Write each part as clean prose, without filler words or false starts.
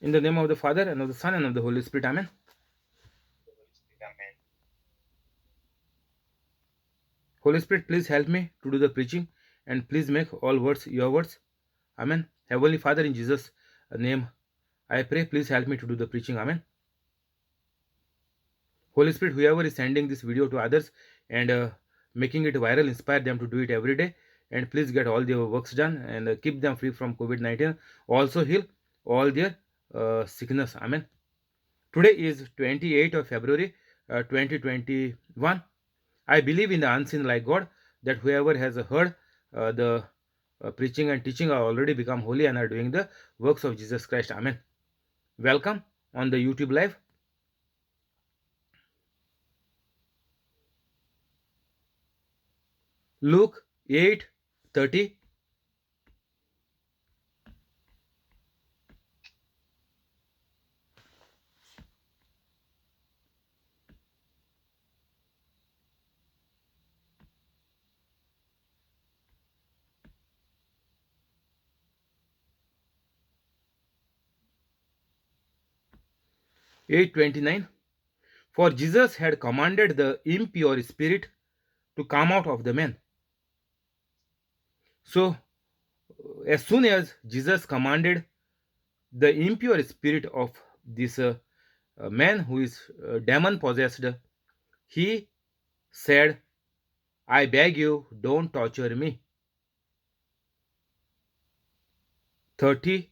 In the name of the Father, and of the Son, and of the Holy Spirit. Amen. Holy Spirit, please help me to do the preaching, and please make all words your words. Amen. Heavenly Father, in Jesus' name, I pray, please help me to do the preaching. Amen. Holy Spirit, whoever is sending this video to others and making it viral, inspire them to do it every day. And please get all their works done and keep them free from COVID-19. Also heal all their sickness. Amen. Today is 28th of February 2021. I believe in the unseen like God, that whoever has heard the preaching and teaching are already become holy and are doing the works of Jesus Christ. Amen. Welcome on the YouTube live. Luke 8:30. 8:29. For Jesus had commanded the impure spirit to come out of the man. So, as soon as Jesus commanded the impure spirit of this man who is demon possessed, he said, I beg you, don't torture me. 30,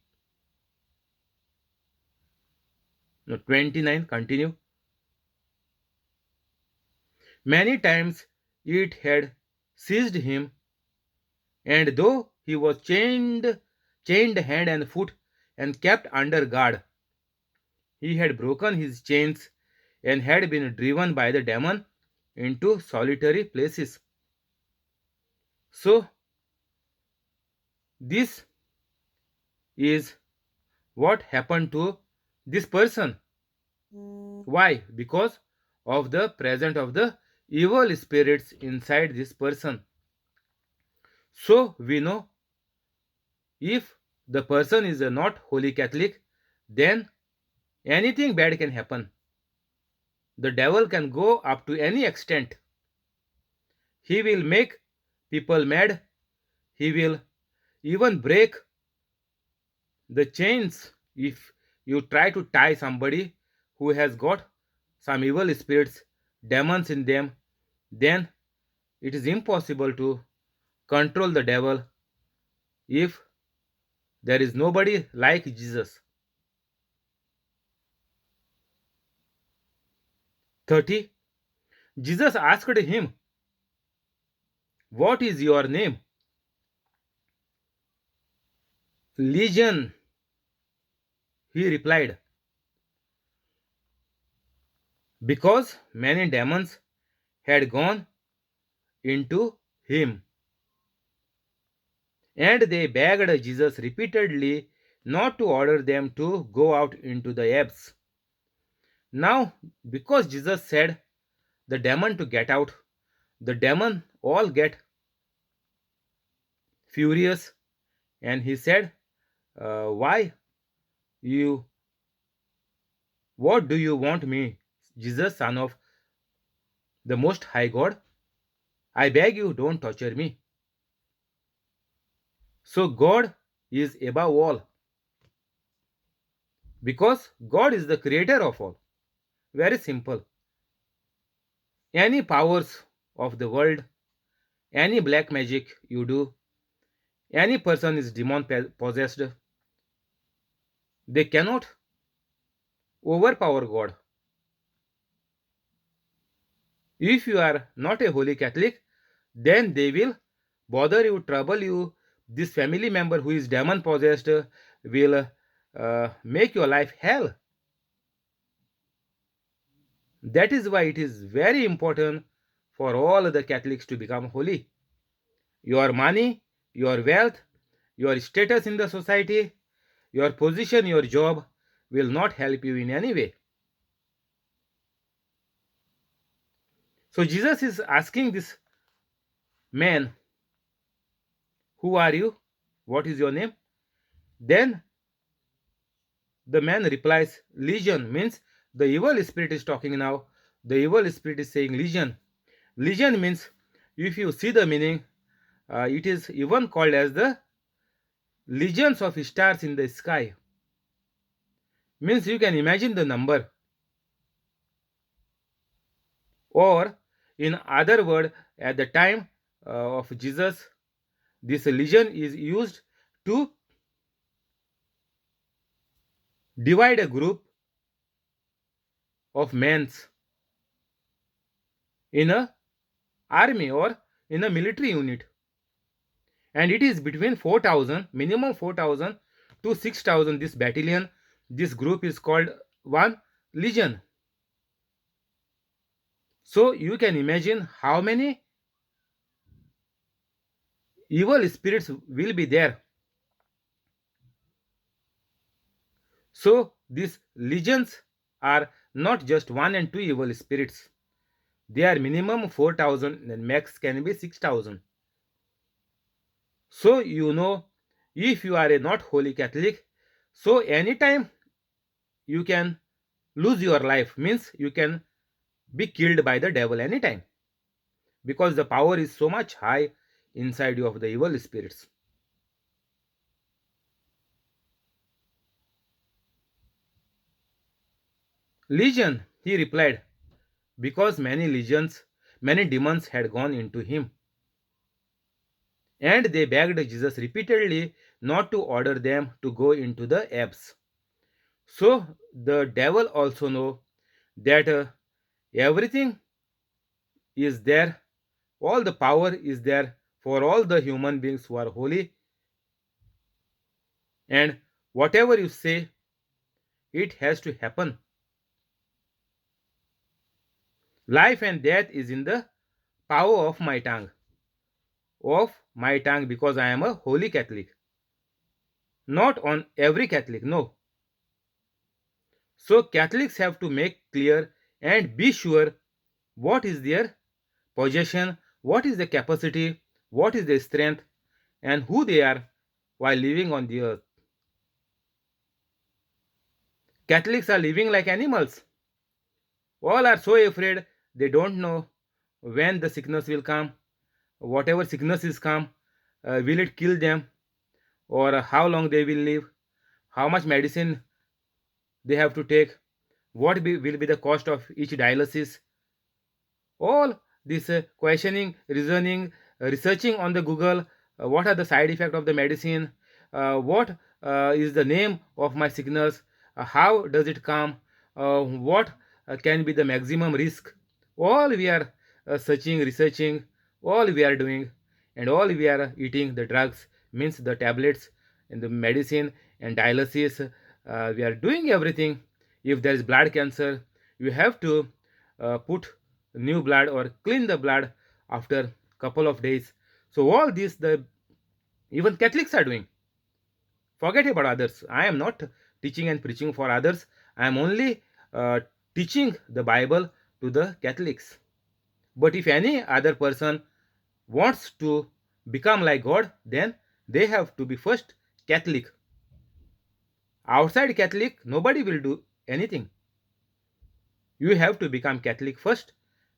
no, 29, continue. Many times it had seized him, and though he was chained hand and foot, and kept under guard, he had broken his chains and had been driven by the demon into solitary places. So, this is what happened to this person. Why? Because of the presence of the evil spirits inside this person. So, we know if the person is a not holy Catholic, then anything bad can happen. The devil can go up to any extent. He will make people mad. He will even break the chains if you try to tie somebody who has got some evil spirits, demons in them. Then it is impossible to control the devil if there is nobody like Jesus. 30. Jesus asked him, what is your name? Legion, he replied, because many demons had gone into him. And they begged Jesus repeatedly not to order them to go out into the apes. Now, because Jesus said the demon to get out, the demon all get furious, and he said, why you, what do you want me, Jesus, son of the most high God? I beg you, don't torture me. So God is above all, because God is the creator of all. Very simple. Any powers of the world, any black magic you do, any person is demon possessed, they cannot overpower God. If you are not a holy Catholic, then they will bother you, trouble you. This family member who is demon possessed will make your life hell. That is why it is very important for all the Catholics to become holy. Your money, your wealth, your status in the society, your position, your job will not help you in any way. So Jesus is asking this man, who are you? What is your name? Then The man replies, Legion means the evil spirit is talking now. The evil spirit is saying Legion. Legion means, if you see the meaning, it is even called as the legions of stars in the sky. Means you can imagine the number. Or, in other word, at the time of Jesus, this legion is used to divide a group of men in a army or in a military unit, and it is between 4,000, minimum 4,000 to 6,000. This battalion, this group is called one legion. So you can imagine how many evil spirits will be there. So these legions are not just one and two evil spirits. They are minimum 4,000 and max can be 6,000. So if you are a not holy Catholic, so anytime you can lose your life, means you can be killed by the devil anytime, because the power is so much high inside you of the evil spirits. Legion, he replied, because many demons had gone into him. And they begged Jesus repeatedly not to order them to go into the apes. So the devil also know that everything is there, all the power is there for all the human beings who are holy, and whatever you say, it has to happen. Life and death is in the power of my tongue, because I am a holy Catholic. Not on every Catholic, no. So Catholics have to make clear and be sure what is their possession, what is the capacity, what is their strength, and who they are while living on the earth. Catholics are living like animals. All are so afraid, they don't know when the sickness will come, whatever sickness is come, will it kill them, or how long they will live, how much medicine they have to take, will be the cost of each dialysis. All this questioning, reasoning, researching on the Google, what are the side effects of the medicine, what is the name of my sickness, how does it come, what can be the maximum risk. All we are searching, researching, all we are doing, and all we are eating the drugs, means the tablets and the medicine and dialysis. We are doing everything. If there is blood cancer, you have to put new blood or clean the blood after couple of days. So all this the even Catholics are doing. Forget about others. I am not teaching and preaching for others. I am only teaching the Bible to the Catholics. But if any other person wants to become like God, then they have to be first Catholic. Outside Catholic, nobody will do anything. You have to become Catholic first,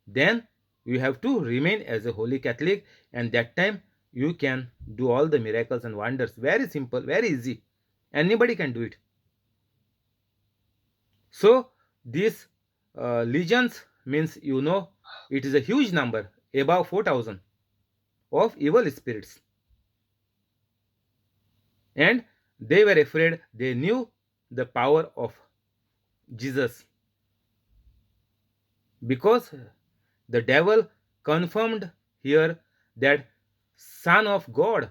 then you have to remain as a holy Catholic, and that time you can do all the miracles and wonders. Very simple, very easy. Anybody can do it. So these legions means, it is a huge number, above 4,000 of evil spirits, and they were afraid. They knew the power of Jesus, because the devil confirmed here that Son of God.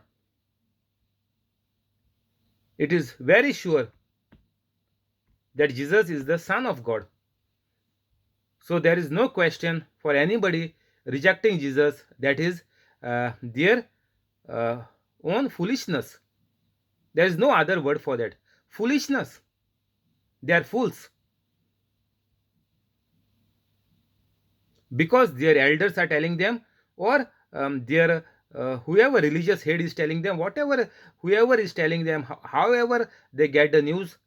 It is very sure that Jesus is the Son of God. So there is no question for anybody rejecting Jesus. That is their own foolishness. There is no other word for that. Foolishness. They are fools. Because their elders are telling them, or their whoever religious head is telling them, whatever whoever is telling them, however they get the news,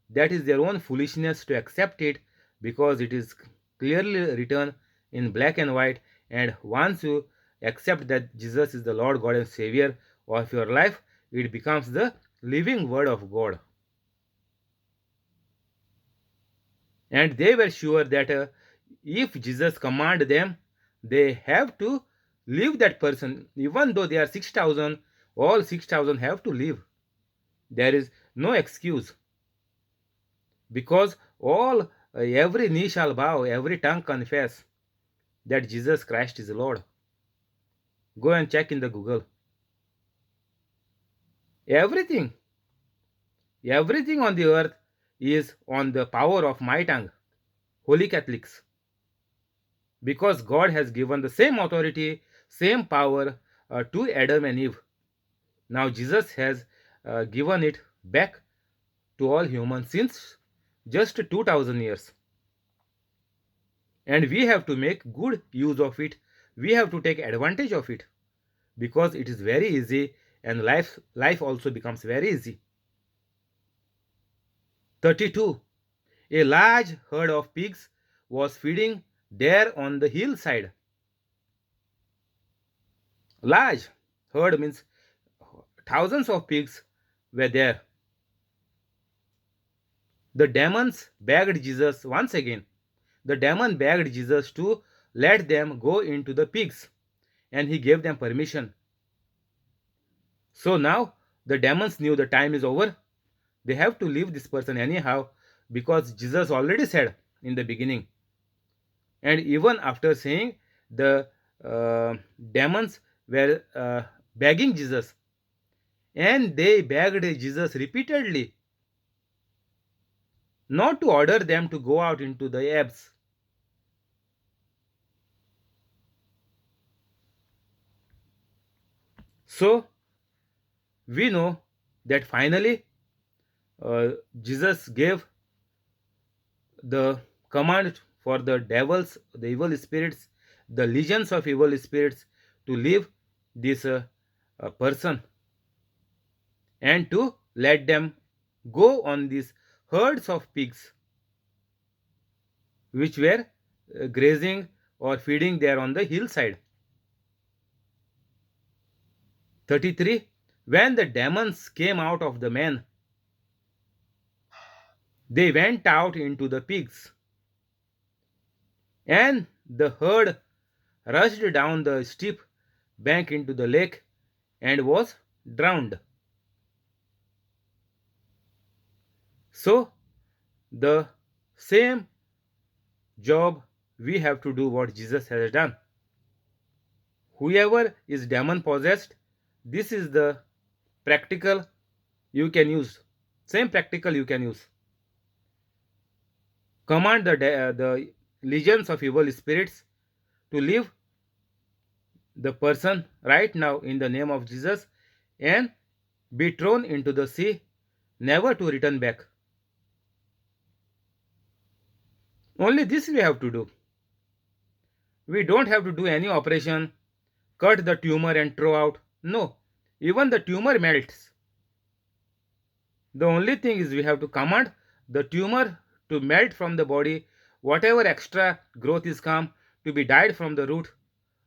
That is their own foolishness to accept it, because it is clearly written in black and white. And once you accept that Jesus is the Lord God and Savior of your life, it becomes the living word of God. And they were sure that if Jesus command them, they have to leave that person. Even though they are 6,000, all 6,000 have to leave. There is no excuse, because all every knee shall bow, every tongue confess that Jesus Christ is Lord. Go and check in the Google. Everything, everything on the earth is on the power of my tongue. Holy Catholics. Because God has given the same authority, same power to Adam and Eve. Now Jesus has given it back to all humans since just 2000 years. And we have to make good use of it. We have to take advantage of it, because it is very easy, and life also becomes very easy. 32. A large herd of pigs was feeding there on the hillside. Large herd means thousands of pigs were there. The demons begged Jesus once again. The demon begged Jesus to let them go into the pigs, and he gave them permission. So now the demons knew the time is over. They have to leave this person anyhow, because Jesus already said in the beginning. And even after saying, the demons were begging Jesus, and they begged Jesus repeatedly not to order them to go out into the abyss. So we know that finally Jesus gave the command for the devils, the evil spirits, the legions of evil spirits to leave this person, and to let them go on these herds of pigs which were grazing or feeding there on the hillside. 33. When the demons came out of the man, they went out into the pigs, and the herd rushed down the steep bank into the lake and was drowned. So, the same job we have to do what Jesus has done. Whoever is demon possessed, this is the practical you can use. Same practical you can use. Command the legions of evil spirits to leave the person right now in the name of Jesus, and be thrown into the sea, never to return back. Only this we have to do. We don't have to do any operation, cut the tumor and throw out. No, even the tumor melts. The only thing is we have to command the tumor to melt from the body, whatever extra growth is come to be died from the root,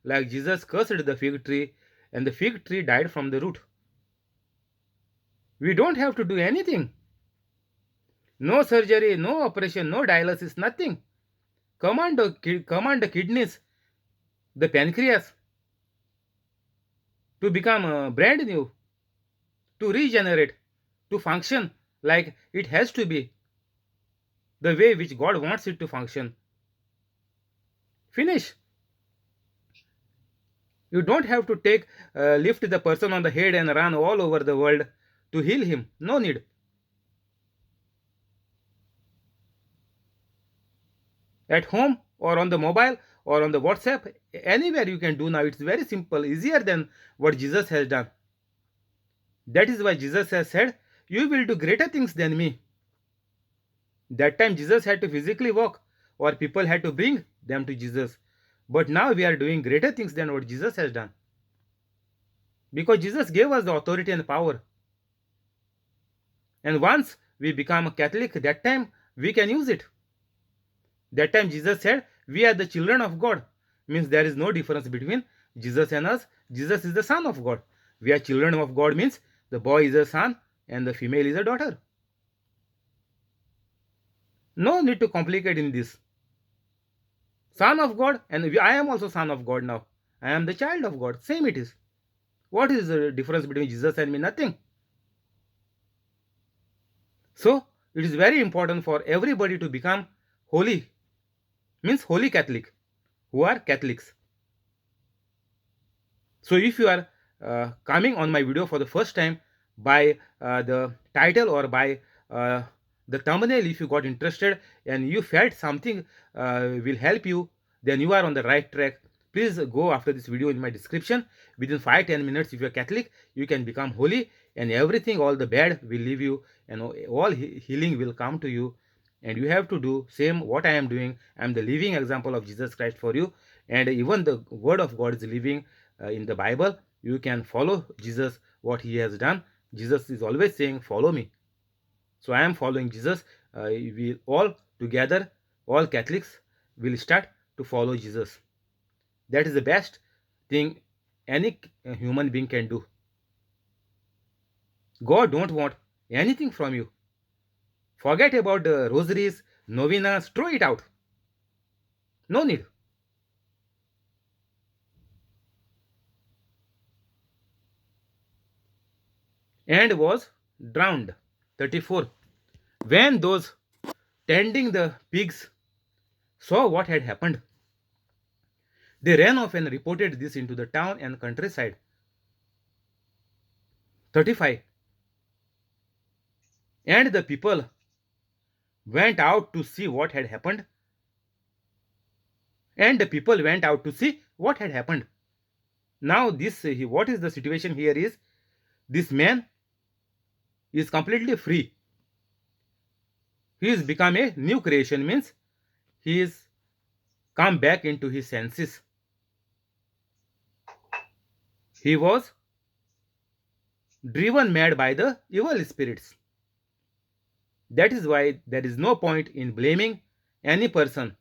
like Jesus cursed the fig tree and the fig tree died from the root. We don't have to do anything. No surgery, no operation, no dialysis, nothing. Command the kidneys, the pancreas to become brand new, to regenerate, to function like it has to be, the way which God wants it to function. Finish. You don't have to lift the person on the head and run all over the world to heal him. No need. At home or on the mobile or on the WhatsApp, anywhere you can do now. It's very simple, easier than what Jesus has done. That is why Jesus has said, "You will do greater things than me." That time Jesus had to physically walk, or people had to bring them to Jesus. But now we are doing greater things than what Jesus has done, because Jesus gave us the authority and power. And once we become a Catholic, that time we can use it. That time Jesus said, we are the children of God. Means there is no difference between Jesus and us. Jesus is the son of God. We are children of God means the boy is a son and the female is a daughter. No need to complicate in this. Son of God, and I am also son of God now. I am the child of God. Same it is. What is the difference between Jesus and me? Nothing. So it is very important for everybody to become holy, means holy Catholic, who are Catholics. So if you are coming on my video for the first time, by the title or by the thumbnail, if you got interested and you felt something will help you, then you are on the right track. Please go after this video in my description. Within 5-10 minutes, if you are Catholic, you can become holy, and everything, all the bad will leave you, and all healing will come to you. And you have to do same what I am doing. I am the living example of Jesus Christ for you, and even the word of God is living in the Bible. You can follow Jesus, what he has done. Jesus is always saying, follow me. So I am following Jesus. We all together, all Catholics, will start to follow Jesus. That is the best thing any human being can do. God don't want anything from you. Forget about the rosaries, novenas, throw it out. No need. And was drowned. 34. When those tending the pigs saw what had happened, they ran off and reported this into the town and countryside. 35. And the people went out to see what had happened. And the people went out to see what had happened. Now, this what is the situation here is, this man is completely free. He is become a new creation, means he is come back into his senses. He was driven mad by the evil spirits. That is why there is no point in blaming any person.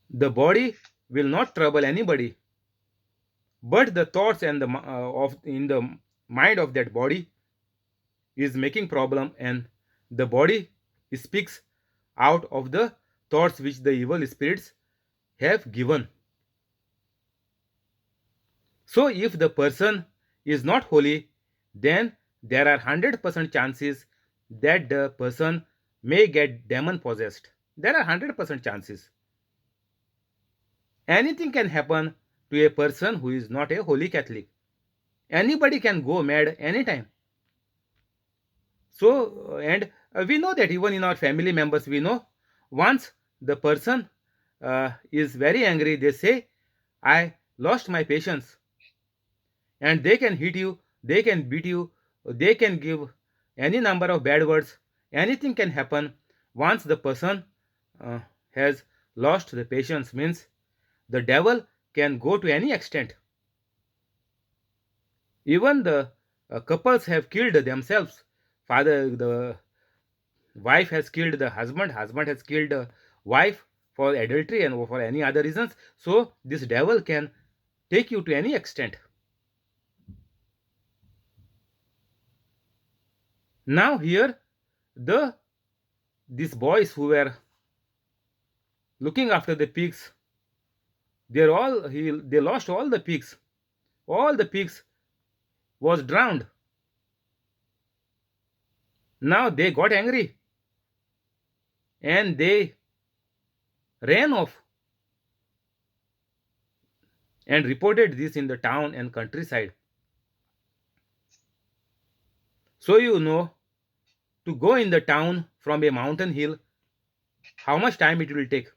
The body will not trouble anybody, but the thoughts and the of in the mind of that body is making problem, and the body speaks out of the thoughts which the evil spirits have given. So if the person is not holy, then there are 100% chances that the person may get demon possessed. There are 100% chances. Anything can happen to a person who is not a holy Catholic. Anybody can go mad anytime. So, and we know that even in our family members, we know once the person is very angry, they say, I lost my patience. And they can hit you, they can beat you, they can give any number of bad words. Anything can happen once the person has lost the patience, means the devil can go to any extent. Even the couples have killed themselves. The wife has killed the husband, husband has killed the wife for adultery and for any other reasons. So this devil can take you to any extent. Now here these boys who were looking after the pigs, they lost all the pigs. All the pigs was drowned. Now they got angry and they ran off and reported this in the town and countryside. So you know, to go in the town from a mountain hill, how much time it will take.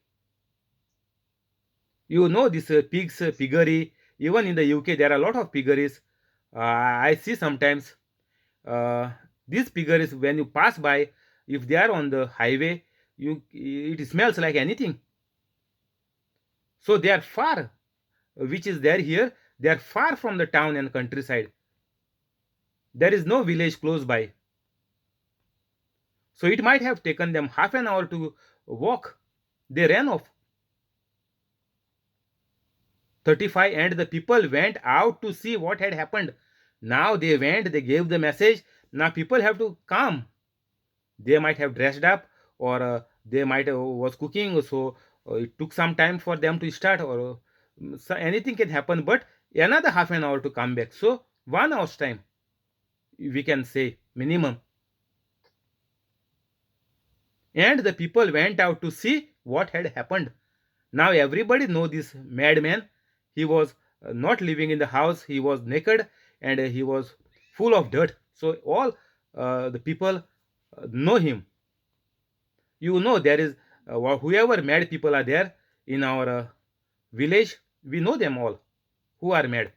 You know this pigs piggery. Even in the UK there are a lot of piggeries. I see sometimes these piggeries, when you pass by, if they are on the highway, it smells like anything. So they are far, which is there here, they are far from the town and countryside. There is no village close by. So it might have taken them half an hour to walk. They ran off. 35, and the people went out to see what had happened. Now they went, they gave the message. Now people have to come. They might have dressed up, or they might was cooking, so it took some time for them to start, or so anything can happen, but another half an hour to come back. So 1 hour's time, we can say minimum. And the people went out to see what had happened. Now everybody know this madman. He was not living in the house. He was naked, and he was full of dirt. So all the people know him. You know, there is whoever mad people are there in our village. We know them all who are mad.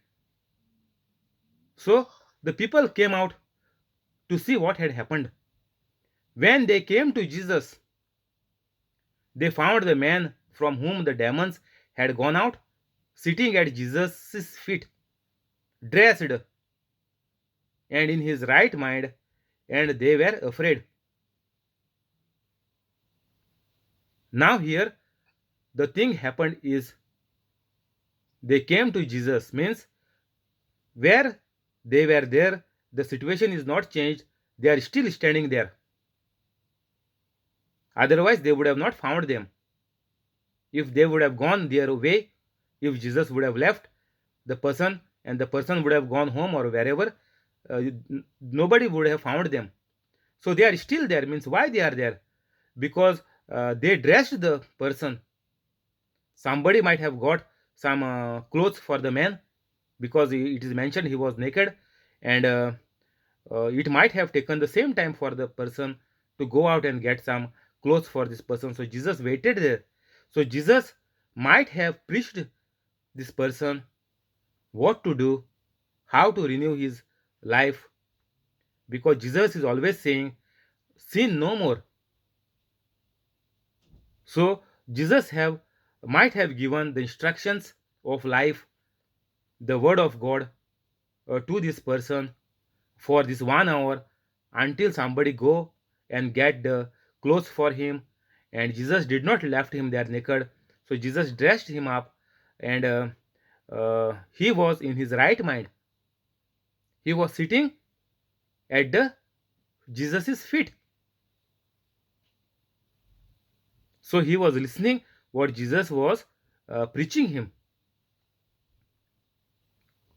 So the people came out to see what had happened. When they came to Jesus, they found the man from whom the demons had gone out sitting at Jesus' feet, dressed and in his right mind, and they were afraid. Now, here, the thing happened is they came to Jesus, means where they were there, the situation is not changed, they are still standing there. Otherwise, they would have not found them. If they would have gone their way, if Jesus would have left the person and the person would have gone home or wherever, uh, nobody would have found them. So they are still there, means why they are there? Because they dressed the person. Somebody might have got some clothes for the man, because it is mentioned he was naked, and it might have taken the same time for the person to go out and get some clothes for this person. So Jesus waited there. So Jesus might have preached this person what to do, how to renew his life, because Jesus is always saying, sin no more. So Jesus have might have given the instructions of life, the word of God, to this person for this 1 hour, until somebody go and get the clothes for him. And Jesus did not left him there naked. So Jesus dressed him up, and he was in his right mind. He was sitting at the Jesus's feet. So he was listening what Jesus was preaching him.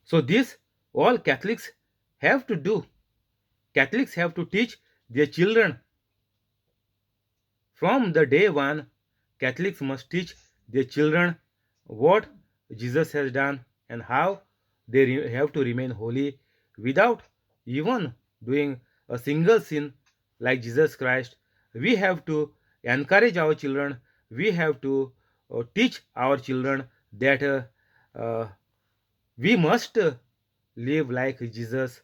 So this all Catholics have to do. Catholics have to teach their children. From the day one, Catholics must teach their children what Jesus has done and how they have to remain holy without even doing a single sin like Jesus Christ. We have to encourage our children. We have to teach our children that uh, we must live like Jesus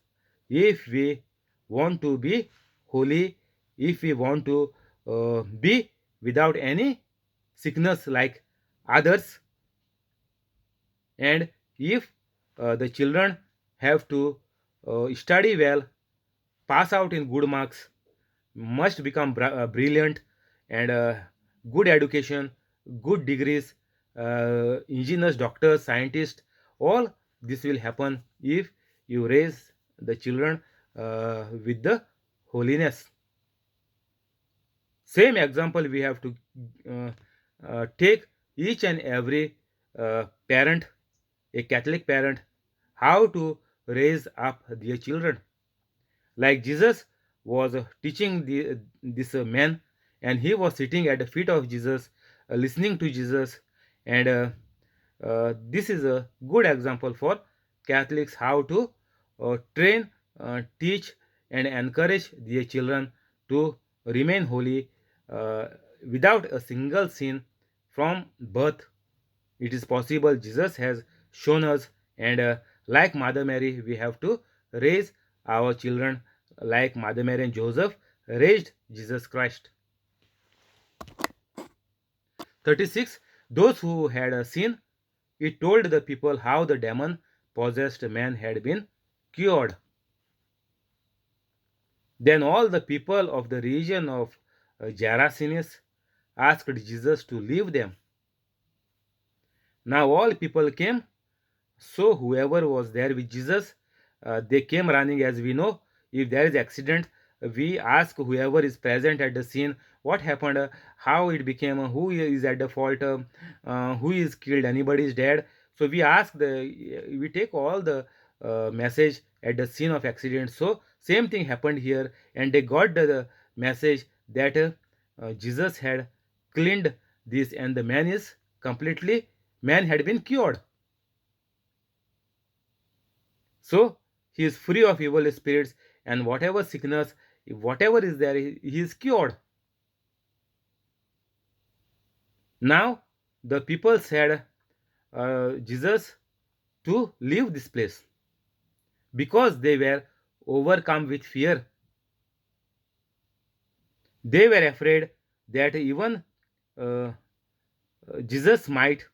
if we want to be holy, if we want to be without any sickness like others, and if the children have to study well, pass out in good marks, must become brilliant, and good education, good degrees, engineers, doctors, scientists, all this will happen if you raise the children with the holiness. Same example we have to uh, take each and every parent, a Catholic parent, how to raise up their children. Like Jesus was teaching this man, and he was sitting at the feet of Jesus, listening to Jesus, and this is a good example for Catholics how to train, teach, and encourage their children to remain holy uh, without a single sin from birth. It is possible. Jesus has shown us, and like Mother Mary, we have to raise our children like Mother Mary and Joseph raised Jesus Christ. 36. Those who had a sin, it told the people how the demon possessed man had been cured. Then all the people of the region of Gerasenes asked Jesus to leave them. Now all people came. So whoever was there with Jesus, they came running. As we know, if there is accident, we ask whoever is present at the scene what happened, how it became, who is at the fault, who is killed, anybody is dead. So we take all the message at the scene of accident. So same thing happened here, and they got the message that Jesus had cleaned this, and the man had been cured. So he is free of evil spirits, and whatever sickness, whatever is there, he is cured. Now the people said Jesus to leave this place because they were overcome with fear. They were afraid that even uh, Jesus might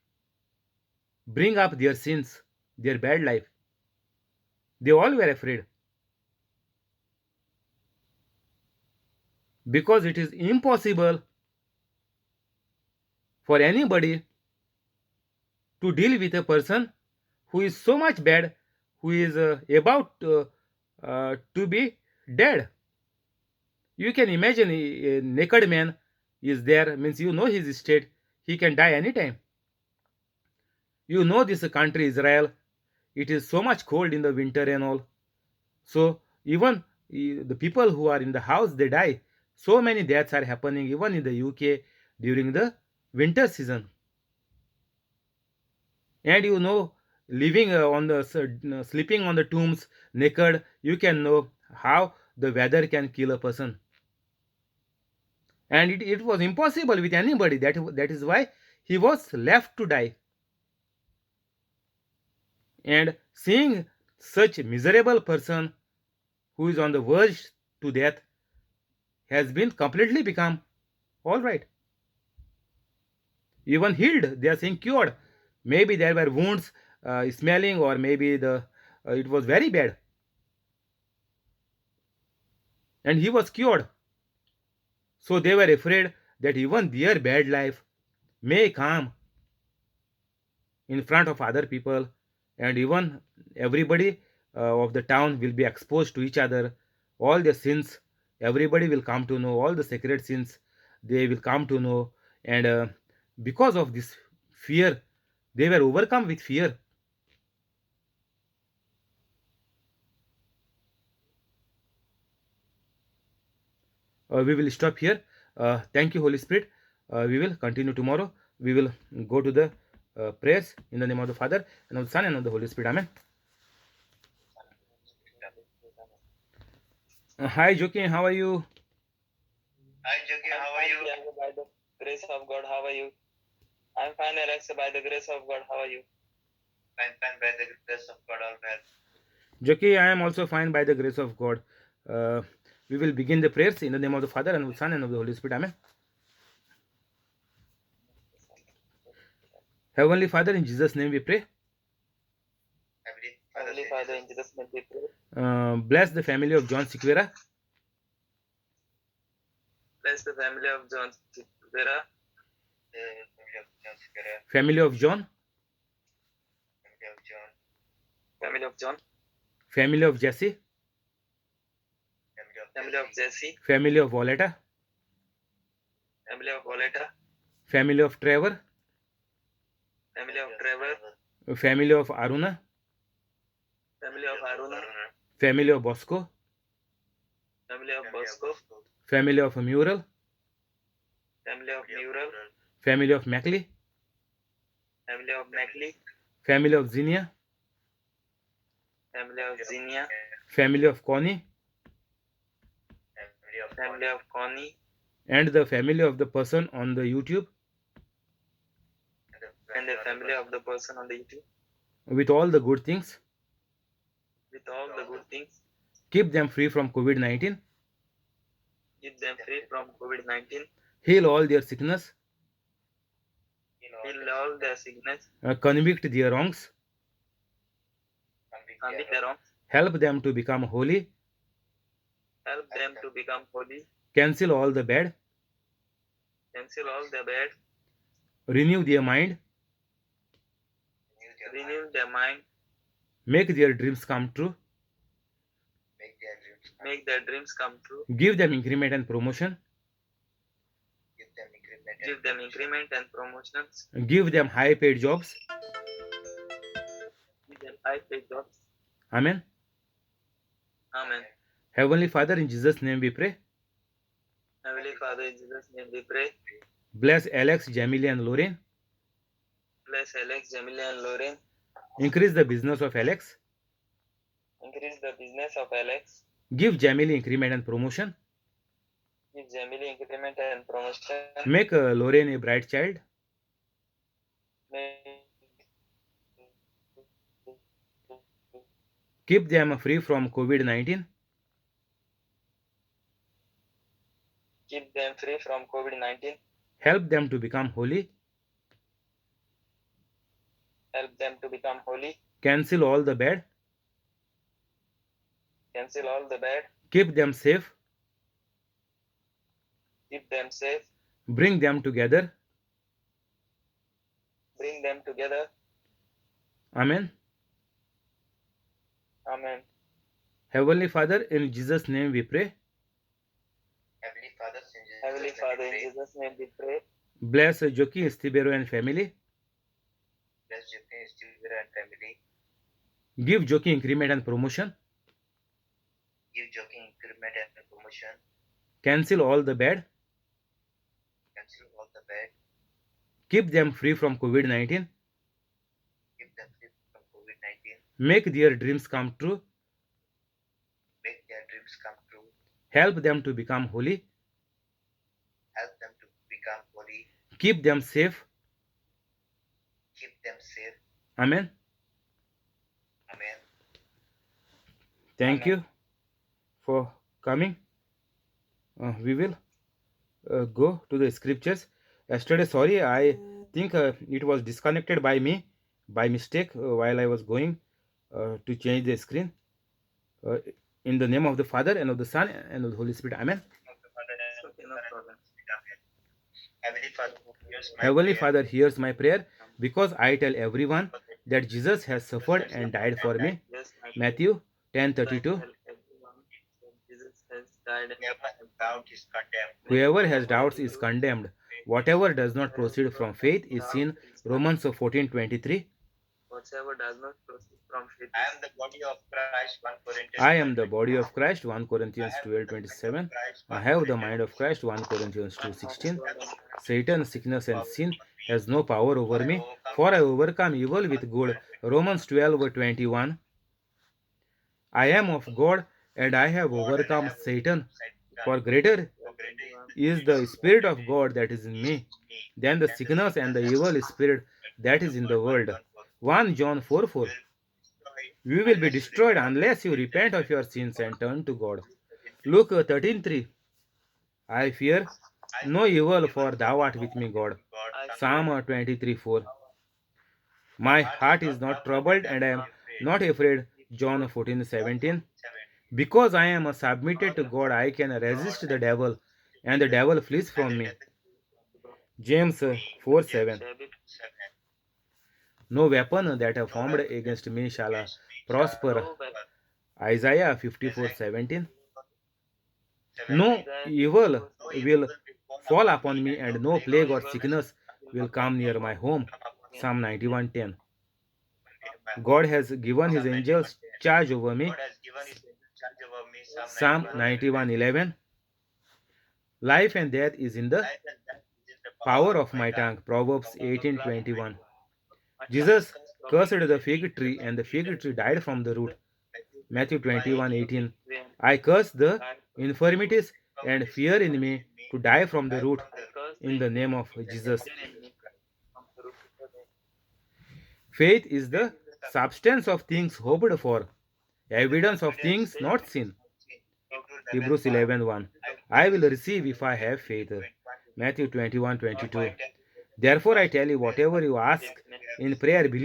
bring up their sins, their bad life. They all were afraid because it is impossible for anybody to deal with a person who is so much bad, who is about to be dead. You can imagine a naked man is there, means you know his state, he can die anytime. You know this country Israel, it is so much cold in the winter and all. So even the people who are in the house, they die. So many deaths are happening even in the UK during the winter season. And you know, living on the sleeping on the tombs naked, you can know how the weather can kill a person. And it was impossible with anybody. That is why he was left to die. And seeing such miserable person who is on the verge to death has been completely become all right, even healed. They are saying cured. Maybe there were wounds, smelling, or maybe the it was very bad, and he was cured. So they were afraid that even their bad life may come in front of other people, and even everybody of the town will be exposed to each other. All the sins, everybody will come to know, all the sacred sins, they will come to know. And because of this fear, they were overcome with fear. We will stop here. Thank you, Holy Spirit. We will continue tomorrow. We will go to the prayers in the name of the Father, and of the Son, and of the Holy Spirit. Amen. Hi, Joaquin. How are you? Hi, Jackie. How are you? By the grace of God, how are you? I'm fine, Alex. By the grace of God, how are you? Fine, fine. By the grace of God, all well. Jockey, I am also fine by the grace of God. Uh, we will begin the prayers in the name of the Father, and of the Son, and of the Holy Spirit. Amen. Heavenly Father, in Jesus' name we pray. Heavenly Father, in Jesus' name we pray. Bless the family of John Sequeira. Bless the family of John Sequeira. Family of John. Family of John. Family of Jesse. Family of Jesse. Family of Violetta. Family of Violetta. Family of Trevor. Family of Trevor. Family of Aruna. Family of Aruna. Family of Bosco. Family of Bosco. Family of Mural. Family of Mural. Family of Mackley. Family of Mackley. Family of Zinnia. Family of Zinnia. Family of Connie. Family of Connie. And the family of the person on the YouTube. And the family of the person on the YouTube. With all the good things. With all the good things. Keep them free from COVID-19. Keep them free from COVID-19. Heal all their sickness. Heal all their sickness. Convict their wrongs. Convict their wrongs. Help them to become holy. Help them to become holy. Cancel all the bad. Cancel all the bad. Renew their mind. Renew their mind. Make their dreams come true. Make their dreams come true. Give them increment and promotion. Give them increment and promotions. Give them high paid jobs. Give them high paid jobs. Amen. Amen. Heavenly Father, in Jesus' name we pray. Heavenly Father, in Jesus' name we pray. Bless Alex, Jamili, and Lorraine. Bless Alex, Jamila, and Lauren. Increase the business of Alex. Increase the business of Alex. Give Jamili increment and promotion. Give Jamila increment and promotion. Make Lorraine a bright child. Keep them free from COVID-19. Keep them free from COVID-19. Help them to become holy. Help them to become holy. Cancel all the bad. Cancel all the bad. Keep them safe. Keep them safe. Bring them together. Bring them together. Amen. Amen. Heavenly Father, in Jesus' name we pray. Heavenly Father, in Jesus' name we pray. Bless Joki Estibero and family. Bless Joki Estibero and family. Give Joki increment and promotion. Give Joki increment and promotion. Cancel all the bad. Cancel all the bad. Keep them free from COVID-19. Keep them free from COVID-19. Make their dreams come true. Make their dreams come true. Help them to become holy. Help them to become holy. Keep them safe. Keep them safe. Amen. Amen. Thank Amen. you for coming. We will go to the scriptures. Yesterday, sorry, I think it was disconnected by me by mistake while I was going to change the screen. In the name of the Father and of the Son and of the Holy Spirit. Amen. Heavenly Father hears my prayer because I tell everyone that Jesus has suffered and died for me. Matthew 10:32. Whoever has doubts is condemned. Whatever does not proceed from faith is sin. Romans 14:23. Whatsoever does not proceed from faith. I am the body of Christ. 1 Corinthians. I am the body of Christ. 1 Corinthians 12:27. I have the mind of Christ. 1 Corinthians 2:16. Satan, sickness, and sin has no power over me, for I overcome evil with good. Romans 12:21. I am of God, and I have overcome Satan. For greater is the Spirit of God that is in me than the sickness and the evil spirit that is in the world. 1 John 4:4. You will be destroyed unless you repent of your sins and turn to God. Luke 13:3. I fear no evil, for thou art with me, God. Psalm 23:4. My heart is not troubled, and I am not afraid. John 14:17. Because I am submitted to God, I can resist the devil, and the devil flees from me. James 4:7. No weapon that are formed against me shall prosper. Isaiah 54:17. No evil will fall upon me, and no plague or sickness will come near my home. Psalm 91:10. God has given his angels charge over me. Psalm 91:11. Life and death is in the power of my tongue. Proverbs 18:21. Jesus cursed the fig tree, and the fig tree died from the root. Matthew 21:18. I curse the infirmities and fear in me to die from the root in the name of Jesus. Faith is the substance of things hoped for, evidence of things not seen. Hebrews 11:1. I will receive if I have faith. Matthew 21:22. Therefore I tell you, whatever you ask in prayer, believe